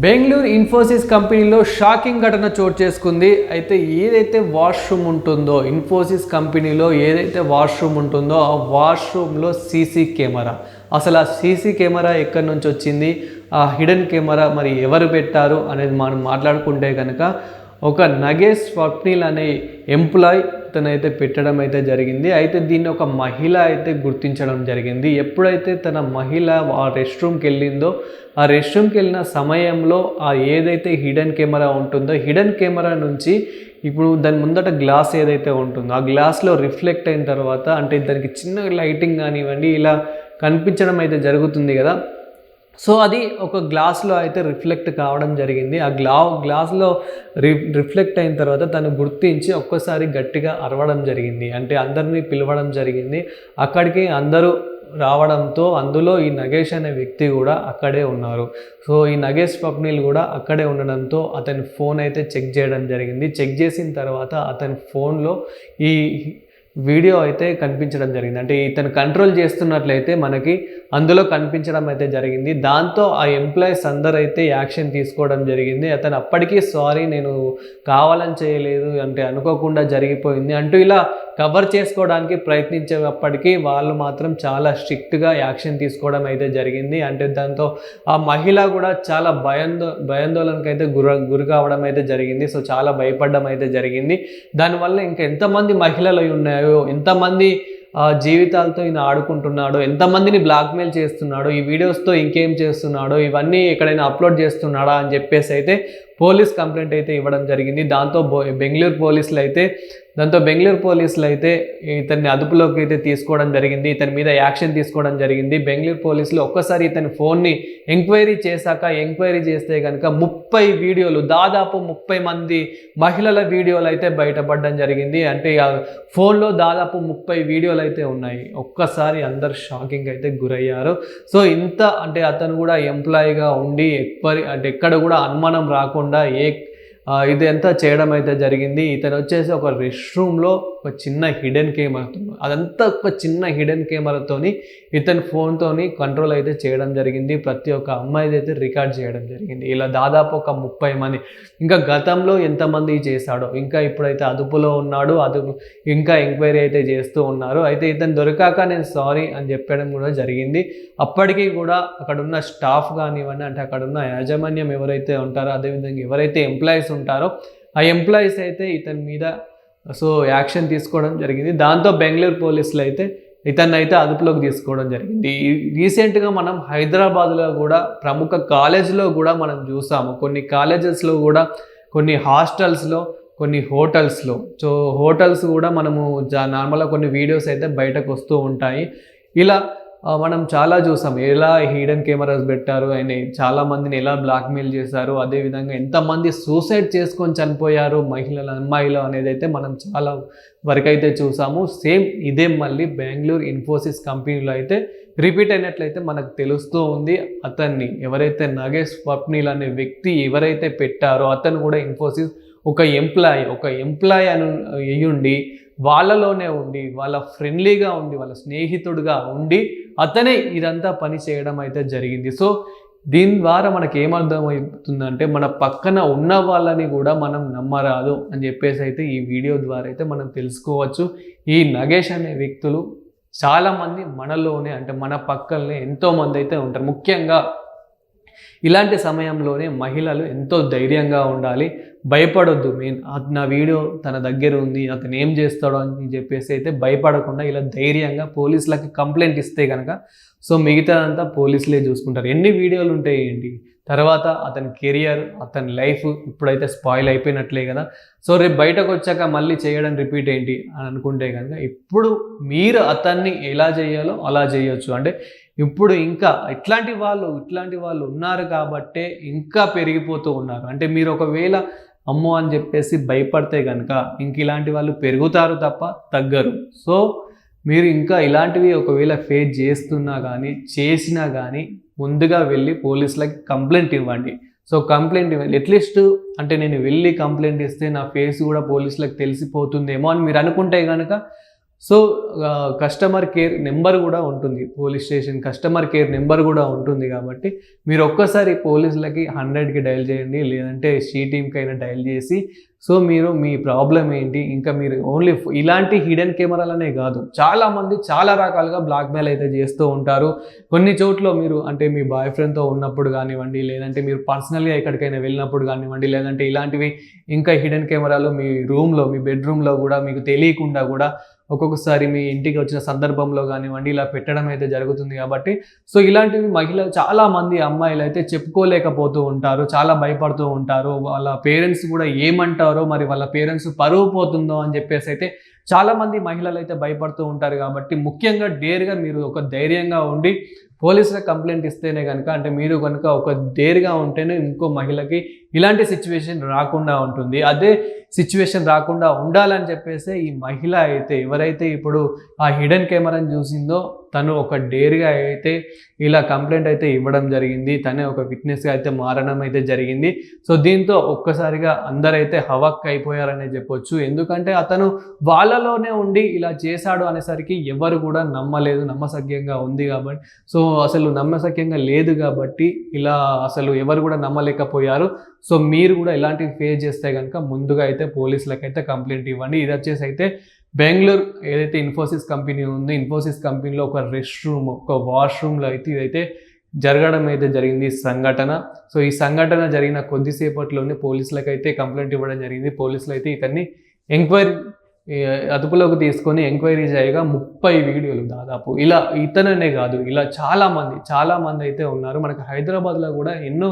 బెంగళూరు ఇన్ఫోసిస్ కంపెనీలో షాకింగ్ ఘటన చోటు చేసుకుంది. అయితే ఏదైతే వాష్రూమ్ ఉంటుందో, ఇన్ఫోసిస్ కంపెనీలో ఏదైతే వాష్రూమ్ ఉంటుందో ఆ వాష్రూమ్లో సీసీ కెమెరా, అసలు ఆ సీసీ కెమెరా ఎక్కడి నుంచి వచ్చింది, ఆ హిడెన్ కెమెరా మరి ఎవరు పెట్టారు అనేది మనం మాట్లాడుకుంటే కనుక ఒక నగేష్ స్వప్నిల్ అనే ఎంప్లాయ్ తనైతే పెట్టడం అయితే జరిగింది. అయితే దీన్ని ఒక మహిళ అయితే గుర్తించడం జరిగింది. ఎప్పుడైతే తన మహిళ ఆ రెస్ట్ రూమ్కి వెళ్ళిందో, ఆ రెస్ట్ రూమ్కి వెళ్ళిన సమయంలో ఆ ఏదైతే హిడెన్ కెమెరా ఉంటుందో, హిడెన్ కెమెరా నుంచి ఇప్పుడు దాని ముందట గ్లాస్ ఏదైతే ఉంటుందో ఆ గ్లాస్లో రిఫ్లెక్ట్ అయిన తర్వాత, అంటే దానికి చిన్న లైటింగ్ కానివ్వండి ఇలా కనిపించడం అయితే జరుగుతుంది కదా. సో అది ఒక గ్లాస్లో అయితే రిఫ్లెక్ట్ కావడం జరిగింది. ఆ గ్లాస్లో రిఫ్లెక్ట్ అయిన తర్వాత తను గుర్తించి ఒక్కసారి గట్టిగా అరవడం జరిగింది. అంటే అందరినీ పిలవడం జరిగింది. అక్కడికి అందరూ రావడంతో అందులో ఈ నగేష్ అనే వ్యక్తి కూడా అక్కడే ఉన్నారు. సో ఈ నగేష్ స్వప్నిల్ కూడా అక్కడే ఉండడంతో అతని ఫోన్ అయితే చెక్ చేయడం జరిగింది. చెక్ చేసిన తర్వాత అతని ఫోన్లో ఈ వీడియో అయితే కనిపించడం జరిగింది. అంటే ఇతను కంట్రోల్ చేస్తున్నట్లయితే మనకి అందులో కనిపించడం అయితే జరిగింది. దాంతో ఆ ఎంప్లాయీస్ అందరూ అయితే యాక్షన్ తీసుకోవడం జరిగింది. అతను అప్పటికీ సారీ, నేను కావాలని చేయలేదు, అంటే అనుకోకుండా జరిగిపోయింది అంటూ ఇలా కవర్ చేసుకోవడానికి ప్రయత్నించేటప్పటికీ వాళ్ళు మాత్రం చాలా స్ట్రిక్ట్గా యాక్షన్ తీసుకోవడం అయితే జరిగింది. అంటే దాంతో ఆ మహిళ కూడా చాలా భయాందోళనకైతే గురి కావడం అయితే జరిగింది. సో చాలా భయపడడం అయితే జరిగింది. దానివల్ల ఇంకా ఎంతమంది మహిళలు ఉన్నాయో, ఎంతమంది జీవితాలతో ఈయన ఆడుకుంటున్నాడో, ఎంతమందిని బ్లాక్మెయిల్ చేస్తున్నాడో, ఈ వీడియోస్తో ఇంకేం చేస్తున్నాడో, ఇవన్నీ ఎక్కడైనా అప్లోడ్ చేస్తున్నాడా అని చెప్పేసి అయితే పోలీస్ కంప్లైంట్ అయితే ఇవ్వడం జరిగింది. బెంగళూరు పోలీసులు అయితే ఇతన్ని అదుపులోకి అయితే తీసుకోవడం జరిగింది. ఇతని మీద యాక్షన్ తీసుకోవడం జరిగింది. బెంగళూరు పోలీసులు ఒక్కసారి ఇతని ఫోన్ని ఎంక్వైరీ చేస్తే కనుక 30 వీడియోలు, దాదాపు 30 మంది మహిళల వీడియోలు అయితే బయటపడడం జరిగింది. అంటే ఆ ఫోన్లో దాదాపు 30 వీడియోలు అయితే ఉన్నాయి. ఒక్కసారి అందరు షాకింగ్ అయితే గురయ్యారు. సో ఇంత అంటే అతను కూడా ఎంప్లాయీగా ఉండి ఎక్కడ కూడా అనుమానం రాకుండా ఇది ఎంత చేయడం అయితే జరిగింది. ఇతను వచ్చేసి ఒక రెస్ట్ రూమ్లో ఒక చిన్న హిడెన్ కెమెరాతోని ఇతని ఫోన్తోని కంట్రోల్ అయితే చేయడం జరిగింది. ప్రతి ఒక్క అమ్మాయిది అయితే రికార్డ్ చేయడం జరిగింది. ఇలా దాదాపు ఒక 30 మంది, ఇంకా గతంలో ఎంతమంది చేశాడో, ఇంకా ఇప్పుడైతే అదుపులో ఉన్నాడు, ఇంకా ఎంక్వైరీ అయితే చేస్తూ ఉన్నారు. అయితే ఇతను దొరికాక నేను సారీ అని చెప్పడం కూడా జరిగింది. అప్పటికీ కూడా అక్కడున్న స్టాఫ్ కానివ్వండి, అంటే అక్కడున్న యాజమాన్యం ఎవరైతే ఉంటారో, అదేవిధంగా ఎవరైతే ఎంప్లాయీస్ ఉంటారో ఆ ఎంప్లాయీస్ అయితే ఇతని మీద యాక్షన్ తీసుకోవడం జరిగింది. దాంతో బెంగళూరు పోలీసులు అయితే ఇతన్ని అయితే అదుపులోకి తీసుకోవడం జరిగింది. రీసెంట్గా మనం హైదరాబాద్లో కూడా ప్రముఖ కాలేజ్లో కూడా మనం చూసాము. కొన్ని కాలేజెస్లో కూడా, కొన్ని హాస్టల్స్లో, కొన్ని హోటల్స్లో. సో హోటల్స్ కూడా మనము నార్మల్గా కొన్ని వీడియోస్ అయితే బయటకు వస్తూ ఉంటాయి. ఇలా మనం చాలా చూసాం ఎలా హిడెన్ కెమెరాస్ పెట్టారు, ఆయన చాలామందిని ఎలా బ్లాక్మెయిల్ చేశారు, అదేవిధంగా ఎంతమంది సూసైడ్ చేసుకొని చనిపోయారు అమ్మాయిలు అనేది అయితే మనం చాలా వరకు అయితే చూసాము. సేమ్ ఇదే మళ్ళీ బెంగళూరు ఇన్ఫోసిస్ కంపెనీలో అయితే రిపీట్ అయినట్లయితే మనకు తెలుస్తూ ఉంది. అతన్ని ఎవరైతే నగేష్ స్వప్నిల్ అనే వ్యక్తి ఎవరైతే పెట్టారో అతను కూడా ఇన్ఫోసిస్ ఒక ఎంప్లాయ్ అని అయ్యుండి, వాళ్ళలోనే ఉండి, వాళ్ళ ఫ్రెండ్లీగా ఉండి, వాళ్ళ స్నేహితుడిగా ఉండి అతనే ఇదంతా పని చేయడం అయితే జరిగింది. సో దీని ద్వారా మనకి ఏమర్థమవుతుందంటే, మన పక్కన ఉన్న వాళ్ళని కూడా మనం నమ్మరాదు అని చెప్పేసి అయితే ఈ వీడియో ద్వారా అయితే మనం తెలుసుకోవచ్చు. ఈ నగేష్ అనే వ్యక్తులు చాలామంది మనలోనే, అంటే మన పక్కనే ఎంతోమంది అయితే ఉంటారు. ముఖ్యంగా ఇలాంటి సమయంలోనే మహిళలు ఎంతో ధైర్యంగా ఉండాలి, భయపడొద్దు. నా వీడియో తన దగ్గర ఉంది, అతను ఏం చేస్తాడో అని చెప్పేసి అయితే భయపడకుండా ఇలా ధైర్యంగా పోలీసులకి కంప్లైంట్ ఇస్తే కనుక సో మిగతాదంతా పోలీసులే చూసుకుంటారు. ఎన్ని వీడియోలు ఉంటాయి ఏంటి, తర్వాత అతని కెరియర్, అతని లైఫ్ ఇప్పుడైతే స్పాయిల్ అయిపోయినట్లే కదా. సో రేపు బయటకు వచ్చాక మళ్ళీ చేయడం రిపీట్ ఏంటి అని అనుకుంటే కనుక ఇప్పుడు మీరు అతన్ని ఎలా చేయాలో అలా చేయొచ్చు. అంటే ఇప్పుడు ఇంకా ఇట్లాంటి వాళ్ళు ఉన్నారు కాబట్టే ఇంకా పెరిగిపోతూ ఉన్నారు. అంటే మీరు ఒకవేళ అమ్మో అని చెప్పేసి భయపడితే కనుక ఇంక ఇలాంటి వాళ్ళు పెరుగుతారు తప్ప తగ్గరు. సో మీరు ఇంకా ఇలాంటివి ఒకవేళ ఫేస్ చేసినా కానీ ముందుగా వెళ్ళి పోలీసులకి కంప్లైంట్ ఇవ్వండి. సో కంప్లైంట్ ఇవ్వండి అట్లీస్ట్. అంటే నేను వెళ్ళి కంప్లైంట్ ఇస్తే నా ఫేస్ కూడా పోలీసులకు తెలిసిపోతుందేమో అని మీరు అనుకుంటే కనుక సో కస్టమర్ కేర్ నెంబర్ కూడా ఉంటుంది, police station customer care number కూడా ఉంటుంది. కాబట్టి మీరు ఒక్కసారి పోలీసులకి 100కి డయల్ చేయండి, లేదంటే షీ టీమ్కి అయినా డయల్ చేసి సో మీరు మీ ప్రాబ్లం ఏంటి, ఇంకా మీరు ఓన్లీ ఇలాంటి హిడెన్ కెమెరాలనే కాదు, చాలామంది చాలా రకాలుగా బ్లాక్మెయిల్ అయితే చేస్తూ ఉంటారు. కొన్ని చోట్ల మీరు అంటే మీ బాయ్ ఫ్రెండ్తో ఉన్నప్పుడు కానివ్వండి, లేదంటే మీరు పర్సనల్గా ఎక్కడికైనా వెళ్ళినప్పుడు కానివ్వండి, లేదంటే ఇలాంటివి ఇంకా హిడెన్ కెమెరాలు మీ రూమ్లో మీ బెడ్రూమ్లో కూడా మీకు తెలియకుండా కూడా ఒక్కొక్కసారి మీ ఇంటికి వచ్చిన సందర్భంలో కానివ్వండి ఇలా పెట్టడం అయితే జరుగుతుంది. కాబట్టి సో ఇలాంటివి మహిళలు చాలామంది అమ్మాయిలు అయితే చెప్పుకోలేకపోతూ ఉంటారు, చాలా భయపడుతూ ఉంటారు. వాళ్ళ పేరెంట్స్ కూడా ఏమంటారో, మరి వాళ్ళ పేరెంట్స్ పరువు పోతుందో అని చెప్పేసి అయితే చాలామంది మహిళలు అయితే భయపడుతూ ఉంటారు. కాబట్టి ముఖ్యంగా డేర్గా మీరు ఒక ధైర్యంగా ఉండి పోలీసులకు కంప్లైంట్ ఇస్తేనే కనుక, అంటే మీరు కనుక ఒక డేర్గా ఉంటేనే ఇంకో మహిళకి ఇలాంటి సిచ్యువేషన్ రాకుండా ఉంటుంది. అదే సిచ్యువేషన్ రాకుండా ఉండాలని చెప్పేసి ఈ మహిళ అయితే ఎవరైతే ఇప్పుడు ఆ హిడెన్ కెమెరాని చూసిందో తను ఒక డేర్గా అయితే ఇలా కంప్లైంట్ అయితే ఇవ్వడం జరిగింది. తనే ఒక విట్నెస్గా అయితే మారడం అయితే జరిగింది. సో దీంతో ఒక్కసారిగా అందరైతే హవక్ అయిపోయారనే చెప్పొచ్చు. ఎందుకంటే అతను వాళ్ళలోనే ఉండి ఇలా చేశాడు అనేసరికి ఎవరు కూడా నమ్మలేదు, నమ్మశక్యంగా ఉంది కాబట్టి. సో అసలు నమ్మశక్యంగా లేదు కాబట్టి ఇలా అసలు ఎవరు కూడా నమ్మలేకపోయారు. సో మీరు కూడా ఇలాంటివి ఫేస్ చేస్తే కనుక ముందుగా అయితే పోలీసులకు అయితే కంప్లైంట్ ఇవ్వండి. ఇది వచ్చేసి అయితే బెంగళూరు ఏదైతే ఇన్ఫోసిస్ కంపెనీ ఉందో, ఇన్ఫోసిస్ కంపెనీలో ఒక రెస్ట్ రూమ్, ఒక వాష్రూమ్లో అయితే ఇదైతే జరగడం అయితే జరిగింది సంఘటన. సో ఈ సంఘటన జరిగిన కొద్దిసేపట్లోనే పోలీసులకు అయితే కంప్లైంట్ ఇవ్వడం జరిగింది. పోలీసులు అయితే ఇతన్ని అదుపులోకి తీసుకొని ఎంక్వైరీ చేయగా 30 వీడియోలు దాదాపు ఇలా ఇతననే కాదు, ఇలా చాలామంది అయితే ఉన్నారు. మనకు హైదరాబాద్లో కూడా ఎన్నో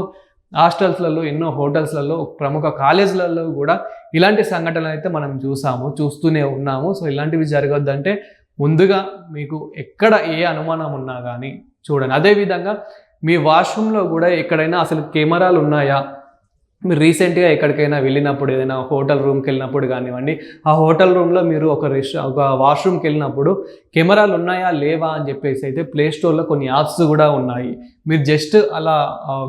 హాస్టల్స్లలో, ఎన్నో హోటల్స్లలో, ప్రముఖ కాలేజీలలో కూడా ఇలాంటి సంఘటనలు అయితే మనం చూస్తూనే ఉన్నాము. సో ఇలాంటివి జరగొద్దంటే ముందుగా మీకు ఎక్కడ ఏ అనుమానం ఉన్నా కానీ చూడండి. అదేవిధంగా మీ వాష్రూమ్లో కూడా ఎక్కడైనా అసలు కెమెరాలు ఉన్నాయా, మీరు రీసెంట్గా ఎక్కడికైనా వెళ్ళినప్పుడు, ఏదైనా హోటల్ రూమ్కి వెళ్ళినప్పుడు కానివ్వండి, ఆ హోటల్ రూమ్లో మీరు ఒక వాష్రూమ్కి వెళ్ళినప్పుడు కెమెరాలు ఉన్నాయా లేవా అని చెప్పేసి అయితే ప్లే స్టోర్లో కొన్ని యాప్స్ కూడా ఉన్నాయి. మీరు జస్ట్ అలా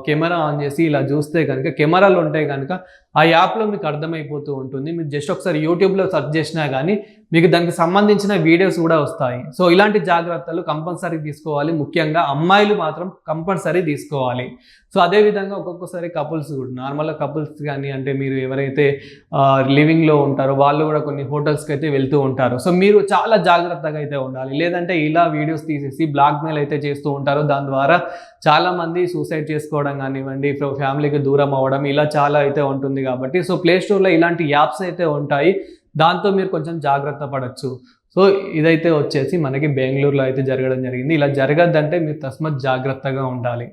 కెమెరా ఆన్ చేసి ఇలా చూస్తే కనుక కెమెరాలు ఉంటే కనుక ఆ యాప్లో మీకు అర్థమైపోతూ ఉంటుంది. మీరు జస్ట్ ఒకసారి యూట్యూబ్లో సెర్చ్ చేసినా కానీ మీకు దానికి సంబంధించిన వీడియోస్ కూడా వస్తాయి. సో ఇలాంటి జాగ్రత్తలు కంపల్సరీ తీసుకోవాలి. ముఖ్యంగా అమ్మాయిలు మాత్రం కంపల్సరీ తీసుకోవాలి. సో అదేవిధంగా ఒక్కొక్కసారి కపుల్స్ కూడా, నార్మల్గా కపుల్స్ కానీ అంటే మీరు ఎవరైతే లివింగ్లో ఉంటారో వాళ్ళు కూడా కొన్ని హోటల్స్కి అయితే వెళ్తూ ఉంటారు. సో మీరు చాలా జాగ్రత్తగా అయితే ఉండాలి. లేదంటే ఇలా వీడియోస్ తీసేసి బ్లాక్మెయిల్ అయితే చేస్తూ ఉంటారు. దాని ద్వారా చాలామంది సూసైడ్ చేసుకోవడం కానివ్వండి, ఫ్యామిలీకి దూరం అవ్వడం ఇలా చాలా అయితే ఉంటుంది. కాబట్టి సో ప్లే స్టోర్లో ఇలాంటి యాప్స్ అయితే ఉంటాయి, దాంతో మీరు కొంచెం జాగ్రత్త పడవచ్చు. సో ఇదైతే వచ్చేసి మనకి బెంగళూరులో అయితే జరగడం జరిగింది. ఇలా జరగద్దంటే మీరు తస్మత్ జాగ్రత్తగా ఉండాలి.